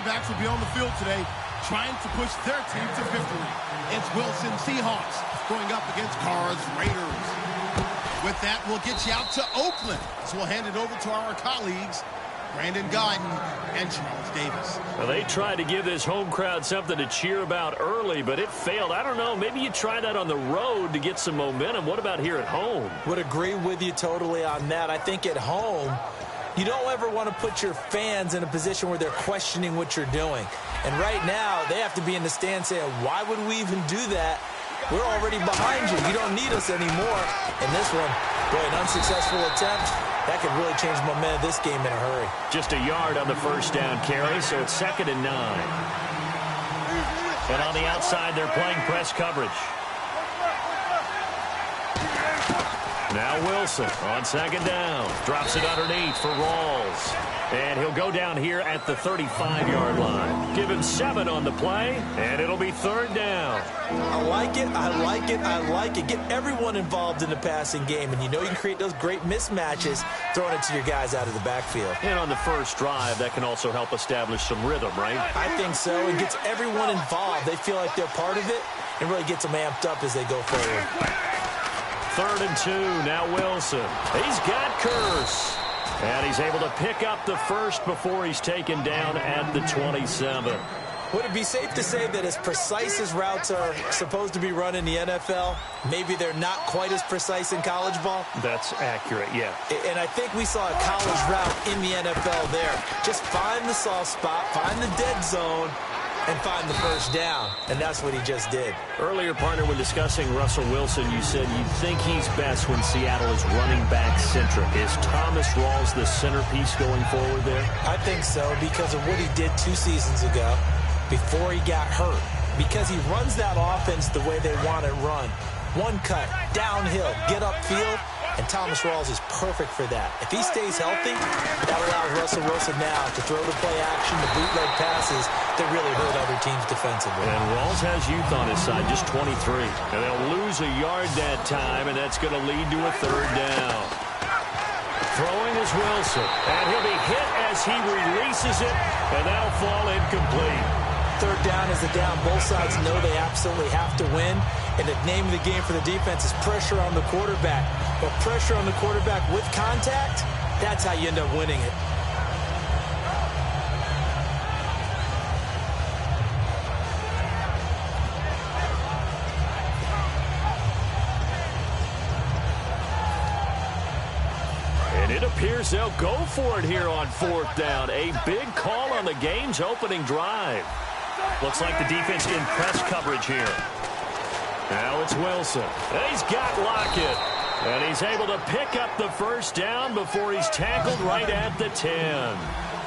quarterbacks will be on the field today trying to push their team to victory. It's Wilson Seahawks going up against Carr's Raiders. With that, we'll get you out to Oakland. So we'll hand it over to our colleagues, Brandon Guyton and Charles Davis. Well, they tried to give this home crowd something to cheer about early, but it failed. I don't know. Maybe you try that on the road to get some momentum. What about here at home? Would agree with you totally on that. I think at home, you don't ever want to put your fans in a position where they're questioning what you're doing. And right now, they have to be in the stand saying, why would we even do that? We're already behind you. You don't need us anymore. And this one, boy, an unsuccessful attempt. That could really change the momentum of this game in a hurry. Just a yard on the first down carry, so it's 2nd and 9. And on the outside, they're playing press coverage. Now Wilson on 2nd down. Drops it underneath for Rawls. And he'll go down here at the 35-yard line. Give him 7 on the play, and it'll be 3rd down. I like it, I like it, I like it. Get everyone involved in the passing game, and you know you can create those great mismatches throwing it to your guys out of the backfield. And on the first drive, that can also help establish some rhythm, right? I think so. It gets everyone involved. They feel like they're part of it, and really gets them amped up as they go forward. 3rd and 2, now Wilson. He's got Curse. And he's able to pick up the first before he's taken down at the 27. Would it be safe to say that as precise as routes are supposed to be run in the NFL, maybe they're not quite as precise in college ball? That's accurate, yeah. And I think we saw a college route in the NFL there. Just find the soft spot, find the dead zone, and find the first down. And that's what he just did. Earlier, partner, when discussing Russell Wilson, you said you think he's best when Seattle is running back centric. Is Thomas Rawls the centerpiece going forward there? I think so, because of what he did 2 seasons ago before he got hurt. Because he runs that offense the way they want it run. One cut, downhill, get upfield, and Thomas Rawls is perfect for that. If he stays healthy, that allows Russell Wilson now to throw the play action, the bootleg passes that really hurt other teams defensively. And Rawls has youth on his side, just 23. And they'll lose a yard that time, and that's going to lead to a 3rd down. Throwing is Wilson, and he'll be hit as he releases it, and that'll fall incomplete. 3rd down is the down. Both sides know they absolutely have to win. And the name of the game for the defense is pressure on the quarterback. But pressure on the quarterback with contact, that's how you end up winning it. And it appears they'll go for it here on 4th down. A big call on the game's opening drive. Looks like the defense in press coverage here. Now it's Wilson. And he's got Lockett. And he's able to pick up the first down before he's tackled right at the 10.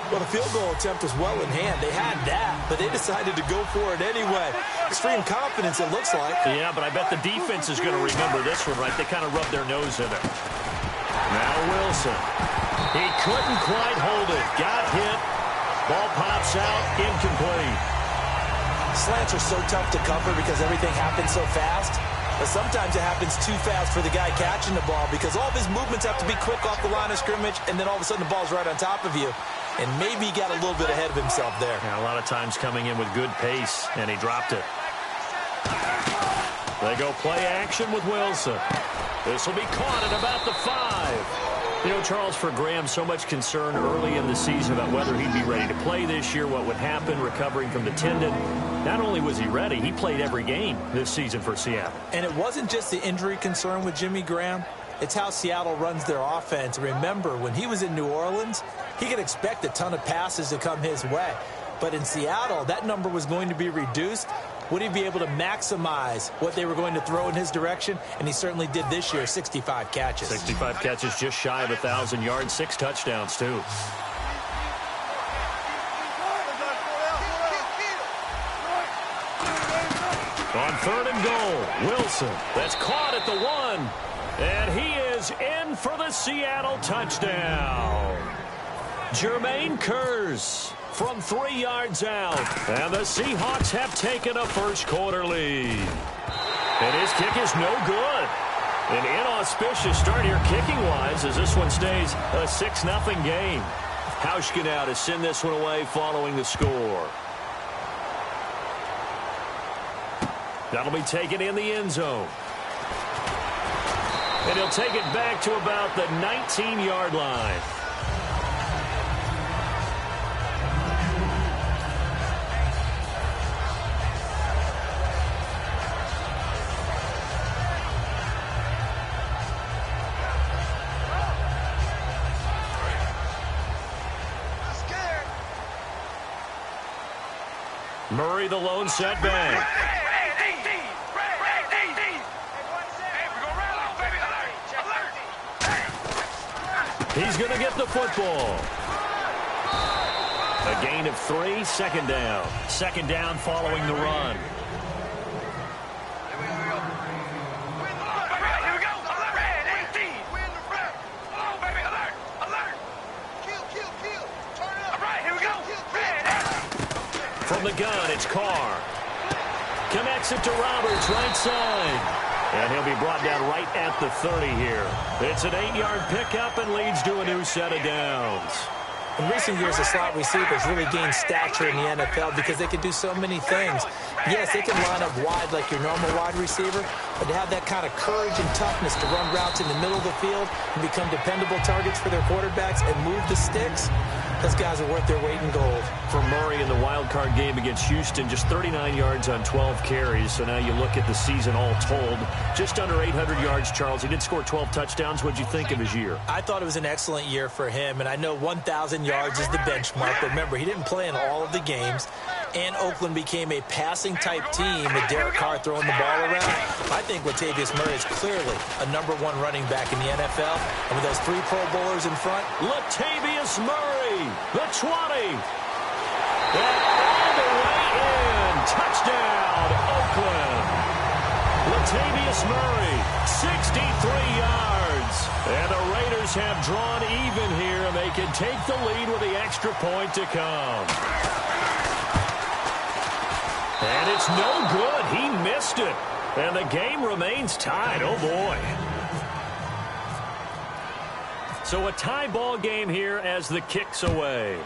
Well, the field goal attempt was well in hand. They had that, but they decided to go for it anyway. Extreme confidence, it looks like. Yeah, but I bet the defense is going to remember this one, right? They kind of rubbed their nose in it. Now Wilson. He couldn't quite hold it. Got hit. Ball pops out. Incomplete. Slants are so tough to cover because everything happens so fast. But sometimes it happens too fast for the guy catching the ball because all of his movements have to be quick off the line of scrimmage, and then all of a sudden the ball's right on top of you. And maybe he got a little bit ahead of himself there. Yeah, a lot of times coming in with good pace, and he dropped it. They go play action with Wilson. This will be caught at about the 5. You know, Charles, for Graham, so much concern early in the season about whether he'd be ready to play this year, what would happen recovering from the tendon. Not only was he ready, he played every game this season for Seattle. And it wasn't just the injury concern with Jimmy Graham. It's how Seattle runs their offense. Remember, when he was in New Orleans, he could expect a ton of passes to come his way. But in Seattle, that number was going to be reduced. Would he be able to maximize what they were going to throw in his direction? And he certainly did this year, 65 catches. 65 catches, just shy of 1,000 yards, 6 touchdowns, too. On 3rd and goal, Wilson. That's caught at the 1. And he is in for the Seattle touchdown. Jermaine Kearse from 3 yards out. And the Seahawks have taken a first-quarter lead. And his kick is no good. An inauspicious start here kicking-wise as this one stays a 6-0 game. Hauschka now to send this one away following the score. That'll be taken in the end zone. And he'll take it back to about the 19-yard line. Murray, the lone setback. He's going to get the football. A gain of 3, second down. Second down following the run. From the gun, it's Carr. Connects it to Roberts, right side. And he'll be brought down right at the 30 here. It's an 8-yard pickup and leads to a new set of downs. In recent years, the slot receivers really gained stature in the NFL because they can do so many things. Yes, they can line up wide like your normal wide receiver, but to have that kind of courage and toughness to run routes in the middle of the field and become dependable targets for their quarterbacks and move the sticks, those guys are worth their weight in gold. For Murray in the wild card game against Houston, just 39 yards on 12 carries. So now you look at the season all told, just under 800 yards, Charles. He did score 12 touchdowns. What'd you think of his year? I thought it was an excellent year for him, and I know 1,000 yards is the benchmark, but remember, he didn't play in all of the games, and Oakland became a passing-type team with Derek Carr throwing the ball around. I think Latavius Murray is clearly a #1 running back in the NFL, and with those 3 Pro Bowlers in front. Latavius Murray, the 20. And all the way in. Touchdown, Oakland. Latavius Murray, 63 yards. And the Raiders have drawn even here, and they can take the lead with the extra point to come. And it's no good. He missed it. And the game remains tied. Oh, boy. So a tie ball game here as the kick's away.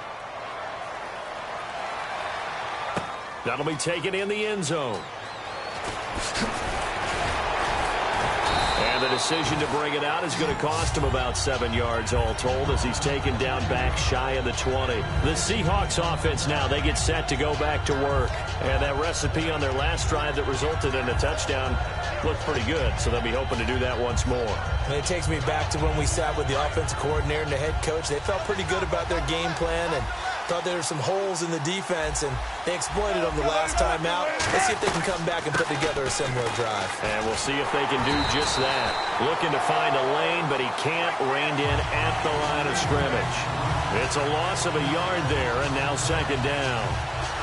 That'll be taken in the end zone. And the decision to bring it out is going to cost him about 7 yards all told as he's taken down back shy of the 20. The Seahawks offense now, they get set to go back to work. And that recipe on their last drive that resulted in a touchdown looked pretty good, so they'll be hoping to do that once more. And it takes me back to when we sat with the offensive coordinator and the head coach. They felt pretty good about their game plan and thought there were some holes in the defense, and they exploited them the last time out. Let's see if they can come back and put together a similar drive. And we'll see if they can do just that. Looking to find a lane, but he can't. Reined in at the line of scrimmage. It's a loss of a yard there, and now second down.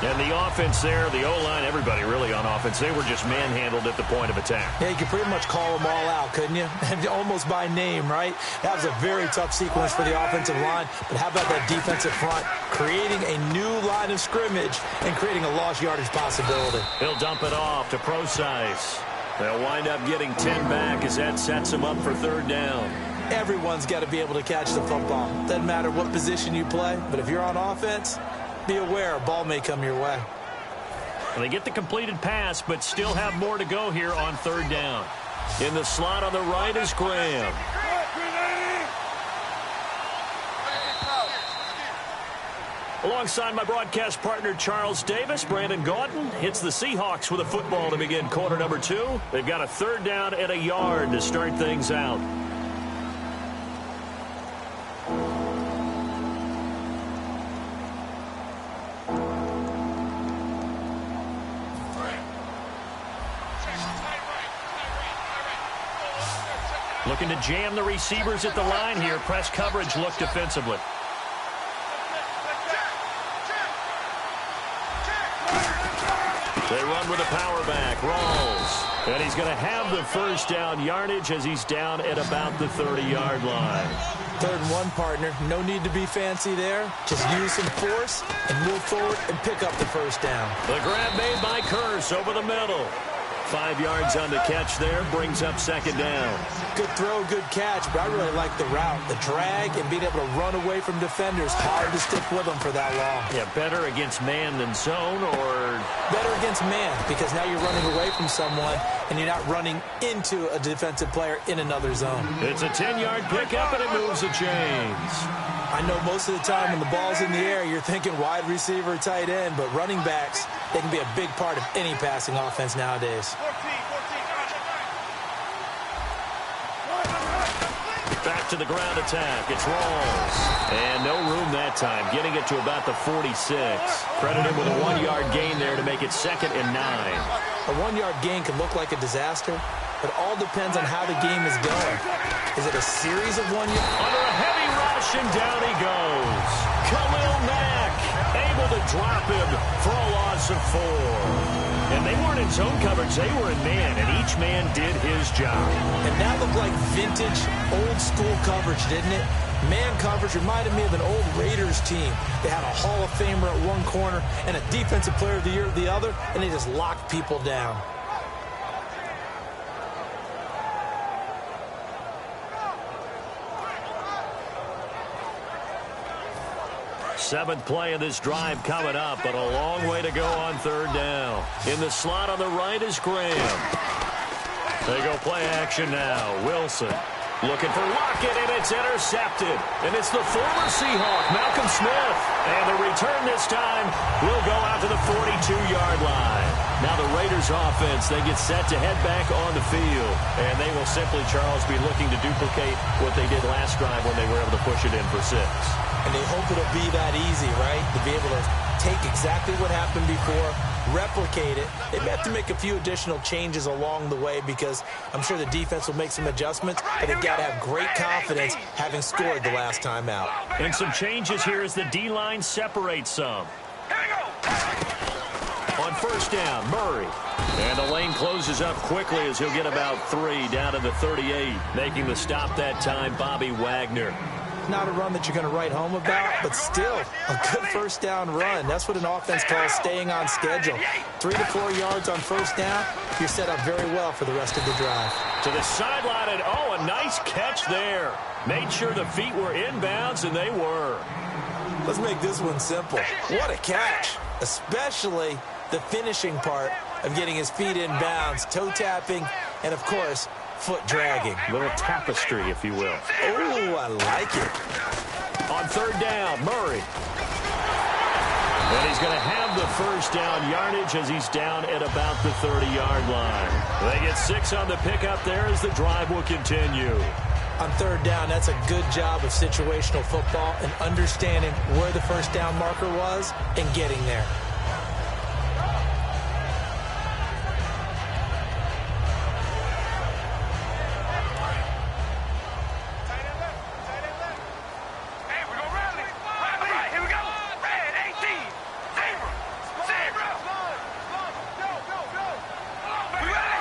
And the offense there, the O-line, everybody really on offense, they were just manhandled at the point of attack. Yeah, you could pretty much call them all out, couldn't you? Almost by name, right? That was a very tough sequence for the offensive line. But how about that defensive front? Creating a new line of scrimmage and creating a lost yardage possibility. He'll dump it off to Procise. They'll wind up getting 10 back as that sets them up for third down. Everyone's got to be able to catch the football. Doesn't matter what position you play, but if you're on offense, be aware a ball may come your way. Well, they get the completed pass, but still have more to go here on third down. In the slot on the right is Graham. Alongside my broadcast partner, Charles Davis, Brandon Gaudin hits the Seahawks with a football to begin quarter number 2. They've got a third down and a yard to start things out. Looking to jam the receivers at the line here. Press coverage look defensively. They run with a power back. Rawls. And he's going to have the first down yardage as he's down at about the 30-yard line. 3rd and 1, partner. No need to be fancy there. Just use some force and move forward and pick up the first down. The grab made by Kearse over the middle. 5 yards on the catch there, brings up second down. Good throw, good catch, but I really like the route. The drag and being able to run away from defenders. Hard to stick with them for that long. Yeah, better against man than zone, or? Better against man, because now you're running away from someone and you're not running into a defensive player in another zone. It's a 10-yard pickup, and it moves the chains. I know most of the time when the ball's in the air, you're thinking wide receiver, tight end, but running backs, they can be a big part of any passing offense nowadays. Back to the ground attack. It's Rawls. And no room that time, getting it to about the 46. Credited with a 1-yard gain there to make it 2nd and 9. A 1-yard gain can look like a disaster, but all depends on how the game is going. Is it a series of 1 yard? Under a heavy rush, and down he goes. Khalil Mack able to drop him for a loss of 4. And they weren't in zone coverage, they were in man, and each man did his job. And that looked like vintage, old-school coverage, didn't it? Man coverage reminded me of an old Raiders team. They had a Hall of Famer at one corner and a Defensive Player of the Year at the other, and they just locked people down. Seventh play of this drive coming up, but a long way to go on 3rd down. In the slot on the right is Graham. They go play action now. Wilson looking for Lockett, and it's intercepted. And it's the former Seahawk, Malcolm Smith. And the return this time will go out to the 42-yard line. Now the Raiders offense, they get set to head back on the field. And they will simply, Charles, be looking to duplicate what they did last drive when they were able to push it in for 6. And they hope it'll be that easy, right? To be able to take exactly what happened before, replicate it. They may have to make a few additional changes along the way because I'm sure the defense will make some adjustments, but they've got to have great confidence having scored the last time out. And some changes here as the D-line separates some. On 1st down, Murray. And the lane closes up quickly as he'll get about 3 down to the 38. Making the stop that time, Bobby Wagner. Not a run that you're going to write home about, but still a good 1st down run. That's what an offense calls staying on schedule. 3 to 4 yards on 1st down, you're set up very well for the rest of the drive. To the sideline, and a nice catch there. Made sure the feet were inbounds, and they were. Let's make this one simple. What a catch, especially the finishing part of getting his feet inbounds, toe tapping, and of course, foot dragging. A little tapestry, if you will. Oh, I like it. On 3rd down, Murray. And he's going to have the 1st down yardage as he's down at about the 30-yard line. They get 6 on the pickup there as the drive will continue. On 3rd down, that's a good job of situational football and understanding where the 1st down marker was and getting there.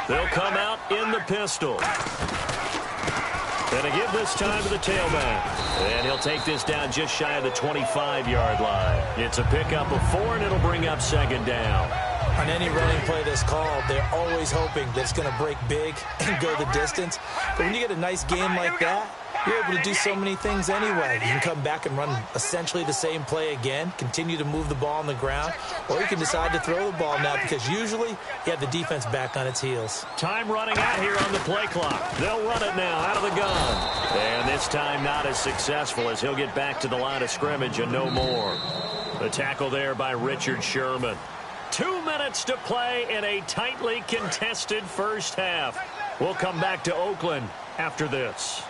They'll come out in the pistol. And to give this time to the tailback. And he'll take this down just shy of the 25-yard line. It's a pickup of 4, and it'll bring up 2nd down. On any running play that's called, they're always hoping that it's going to break big and go the distance. But when you get a nice game like that, you're able to do so many things anyway. You can come back and run essentially the same play again, continue to move the ball on the ground, or you can decide to throw the ball now because usually you have the defense back on its heels. Time running out here on the play clock. They'll run it now out of the gun. And this time not as successful as he'll get back to the line of scrimmage and no more. The tackle there by Richard Sherman. 2 minutes to play in a tightly contested 1st half. We'll come back to Oakland after this.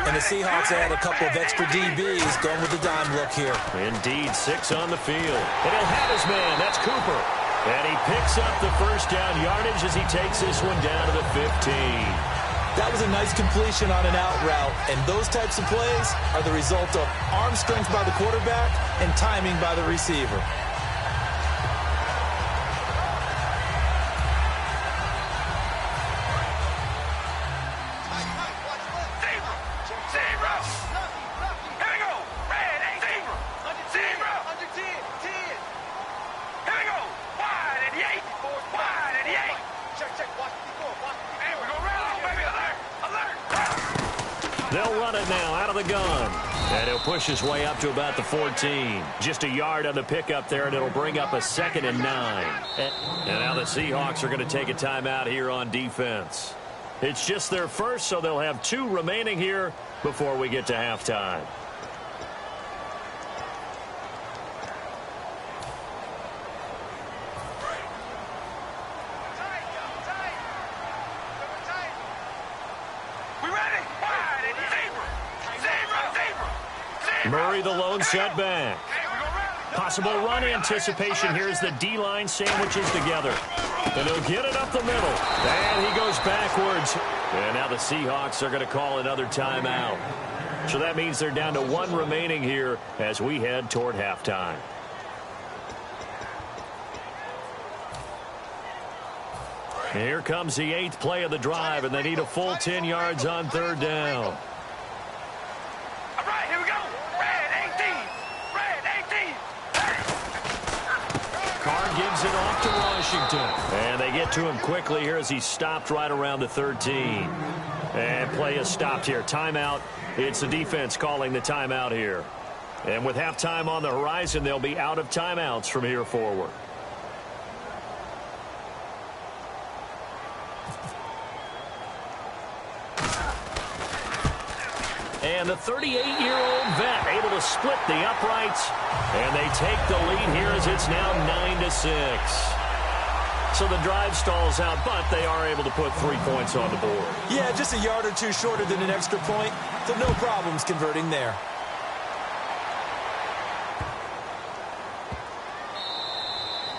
And the Seahawks add a couple of extra DBs going with the dime look here. Indeed, 6 on the field. And he'll have his man. That's Cooper. And he picks up the 1st down yardage as he takes this one down to the 15. That was a nice completion on an out route. And those types of plays are the result of arm strength by the quarterback and timing by the receiver. run it now out of the gun. And he'll push his way up to about the 14. Just a yard on the pickup there, and it'll bring up a 2nd and 9. And now the Seahawks are going to take a timeout here on defense. It's just their first, so they'll have 2 remaining here before we get to halftime. Murray the lone setback. Possible run anticipation here as the D-line sandwiches together. And he'll get it up the middle. And he goes backwards. And now the Seahawks are going to call another timeout. So that means they're down to 1 remaining here as we head toward halftime. Here comes the 8th play of the drive, and they need a full 10 yards on 3rd down. Gives it off to Washington. And they get to him quickly here as he stopped right around the 13. And play is stopped here. Timeout. It's the defense calling the timeout here. And with halftime on the horizon, they'll be out of timeouts from here forward. And the 38-year-old vet able to split the uprights. And they take the lead here as it's now 9-6. So the drive stalls out, but they are able to put 3 points on the board. Yeah, just a yard or 2 shorter than an extra point. So no problems converting there.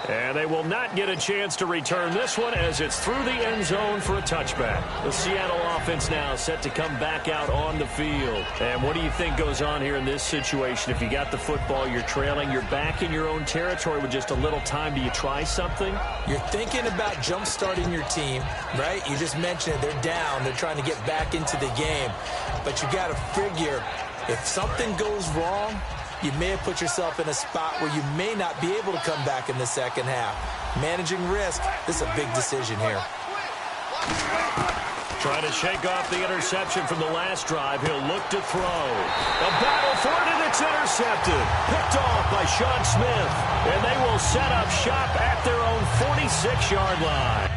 And they will not get a chance to return this one as it's through the end zone for a touchback. The Seattle offense now set to come back out on the field. And what do you think goes on here in this situation? If you got the football, you're trailing, you're back in your own territory with just a little time. Do you try something? You're thinking about jump-starting your team, right? You just mentioned it. They're down. They're trying to get back into the game. But you got to figure if something goes wrong, you may have put yourself in a spot where you may not be able to come back in the second half. Managing risk, this is a big decision here. Trying to shake off the interception from the last drive. He'll look to throw. A battle for it, and it's intercepted. Picked off by Sean Smith. And they will set up shop at their own 46-yard line.